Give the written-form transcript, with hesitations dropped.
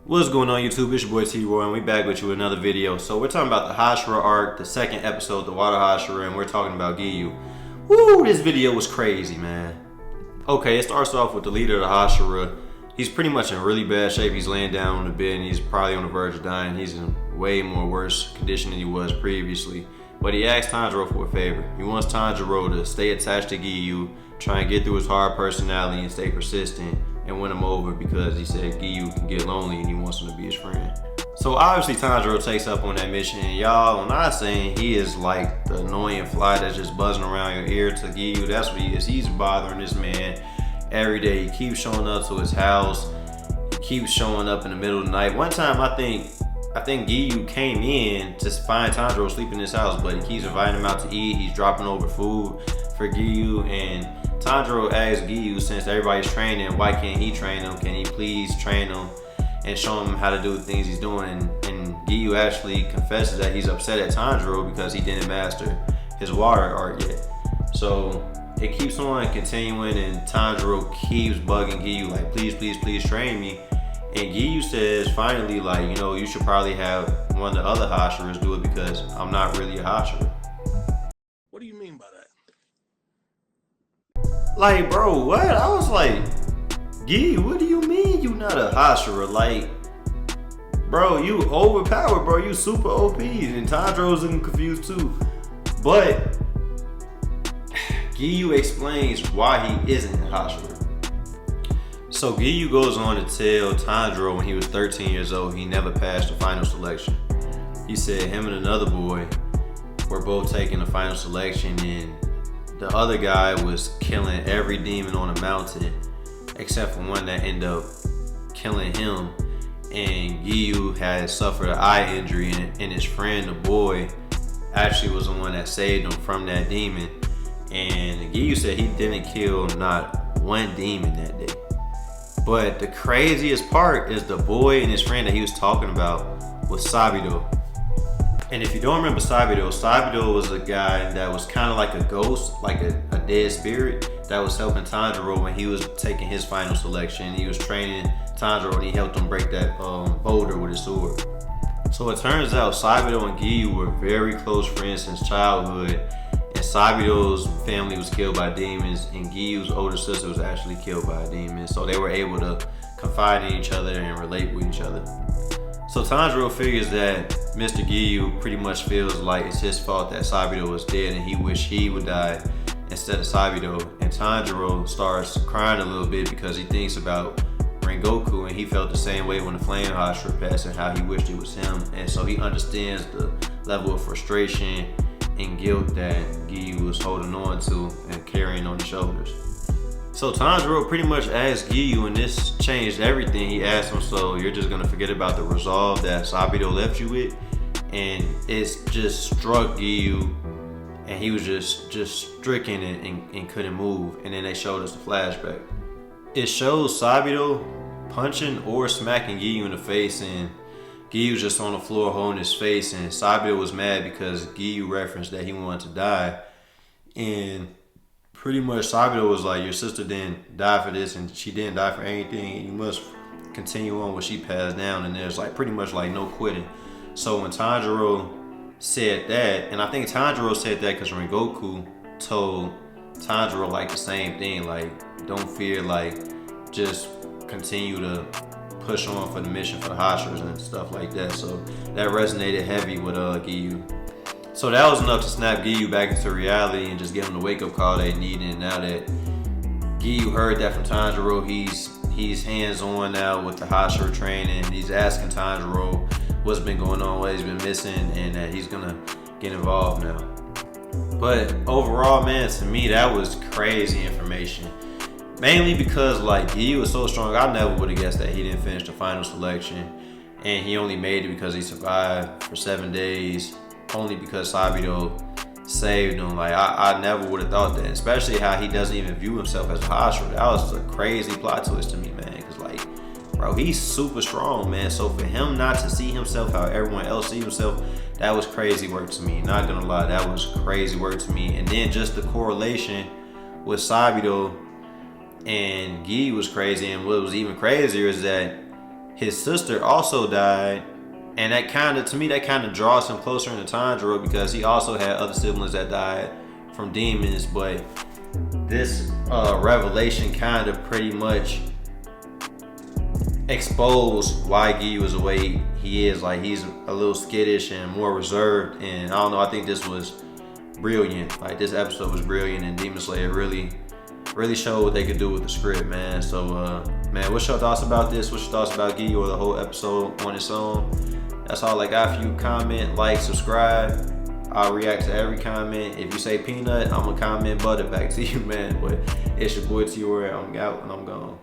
What's going on YouTube? It's your boy T-Roy and we back with you with another video. So we're talking about the Hashira arc, the second episode, the Water Hashira, and we're talking about Giyu. Woo, this video was crazy, man. Okay, it starts off with the leader of the Hashira. He's pretty much in really bad shape. He's laying down on the bed and he's probably on the verge of dying. He's in way more worse condition than he was previously. But he asked Tanjiro for a favor. He wants Tanjiro to stay attached to Giyu, try and get through his hard personality and stay persistent and win him over because he said Giyu can get lonely and he wants him to be his friend. So obviously Tanjiro takes up on that mission, and y'all, I'm not saying he is like the annoying fly that's just buzzing around your ear to Giyu. That's what he is. He's bothering this man every day. He keeps showing up to his house. He keeps showing up in the middle of the night. One time I think Giyu came in to find Tanjiro sleeping in his house, but he keeps inviting him out to eat. He's dropping over food for Giyu, and Tanjiro asks Giyu, since everybody's training, why can't he train him? Can he please train him and show him how to do the things he's doing? And Giyu actually confesses that he's upset at Tanjiro because he didn't master his water art yet. So it keeps on continuing, and Tanjiro keeps bugging Giyu like, please train me. And Giyu says finally, like, you know, you should probably have one of the other Hashiras do it because I'm not really a Hashira. What do you mean by that? Like, bro, what? I was like, Giyu, what do you mean you not a Hashira? Like, bro, you overpowered, bro. You super OP. And Tanjiro's looking confused too. But Giyu explains why he isn't a Hashira. So Giyu goes on to tell Tanjiro when he was 13 years old, he never passed the final selection. He said him and another boy were both taking the final selection, and the other guy was killing every demon on the mountain except for one that ended up killing him. And Giyu had suffered an eye injury, and his friend, the boy, actually was the one that saved him from that demon. And Giyu said he didn't kill not one demon that day. But the craziest part is the boy and his friend that he was talking about was Sabito. And if you don't remember Sabito was a guy that was kind of like a ghost, like a dead spirit that was helping Tanjiro when he was taking his final selection. He was training Tanjiro and he helped him break that boulder with his sword. So it turns out Sabito and Giyu were very close friends since childhood. And Sabito's family was killed by demons, and Giyu's older sister was actually killed by a demon. So they were able to confide in each other and relate with each other. So Tanjiro figures that Mr. Giyu pretty much feels like it's his fault that Sabito was dead, and he wished he would die instead of Sabito. And Tanjiro starts crying a little bit because he thinks about Rengoku, and he felt the same way when the Flame Hashira passed and how he wished it was him. And so he understands the level of frustration and guilt that Giyu was holding on to and carrying on his shoulders. So Tanjiro pretty much asked Giyu, and this changed everything. He asked him, so you're just gonna forget about the resolve that Sabito left you with? And it's just struck Giyu, and he was just stricken and couldn't move. And then they showed us the flashback. It shows Sabito punching or smacking Giyu in the face, and Giyu's just on the floor holding his face, and Sabito was mad because Giyu referenced that he wanted to die. And pretty much Sabito was like, your sister didn't die for this, and she didn't die for anything, and you must continue on what she passed down. And there's like pretty much like no quitting. So when Tanjiro said that, and I think Tanjiro said that because Rengoku told Tanjiro like the same thing, like, don't fear, like, just continue to push on for the mission for the Hashiras and stuff like that. So that resonated heavy with Giyu. So that was enough to snap Giyu back into reality and just give him the wake-up call they needed. And now that Giyu heard that from Tanjiro, he's hands-on now with the Hashira training. He's asking Tanjiro what's been going on, what he's been missing, and that he's gonna get involved now. But overall, man, to me, that was crazy information. Mainly because, like, Giyu was so strong, I never would have guessed that he didn't finish the final selection. And he only made it because he survived for 7 days, only because Sabito saved him. Like, I never would have thought that, especially how he doesn't even view himself as a Hashira. That was a crazy plot twist to me, man, because, like, bro, he's super strong, man. So for him not to see himself how everyone else sees himself, that was crazy work to me. Not gonna lie, that was crazy work to me. And then just the correlation with Sabito and Giyu was crazy. And what was even crazier is that his sister also died, and that kind of, to me, that kind of draws him closer into Tanjiro because he also had other siblings that died from demons. But this revelation kind of pretty much exposed why Giyu is the way he is. Like, he's a little skittish and more reserved, and I don't know, I think this was brilliant. Like, this episode was brilliant, and Demon Slayer really showed what they could do with the script, man. So man, what's your thoughts about this? What's your thoughts about Giyu or the whole episode on its own? That's all I got for you. Comment, like, subscribe. I'll react to every comment. If you say peanut, I'm gonna comment butter back to you, man. But it's your boy T-Roy. I'm out and I'm gone.